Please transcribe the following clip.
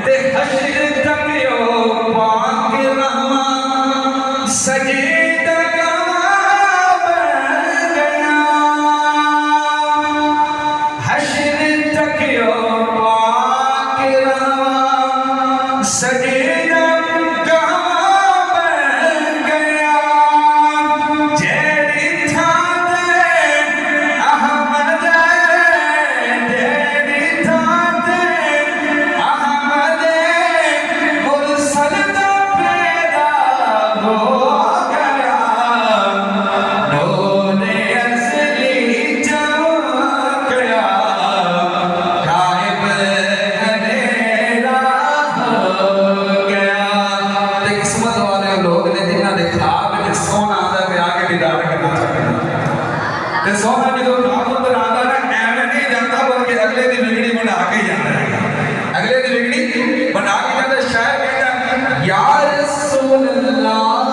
ते हश्र तक यो पाक रहमान सजीदा बन गया। हश्र तक यो पाक रहमान सजीदा सोना जो अंदर आता ना एवं नहीं जाता बल्कि अगले दिन बिगड़ी बना के जाता है। अगले दिन बिगड़ी बना के जाता शायद कहता या रसूल अल्लाह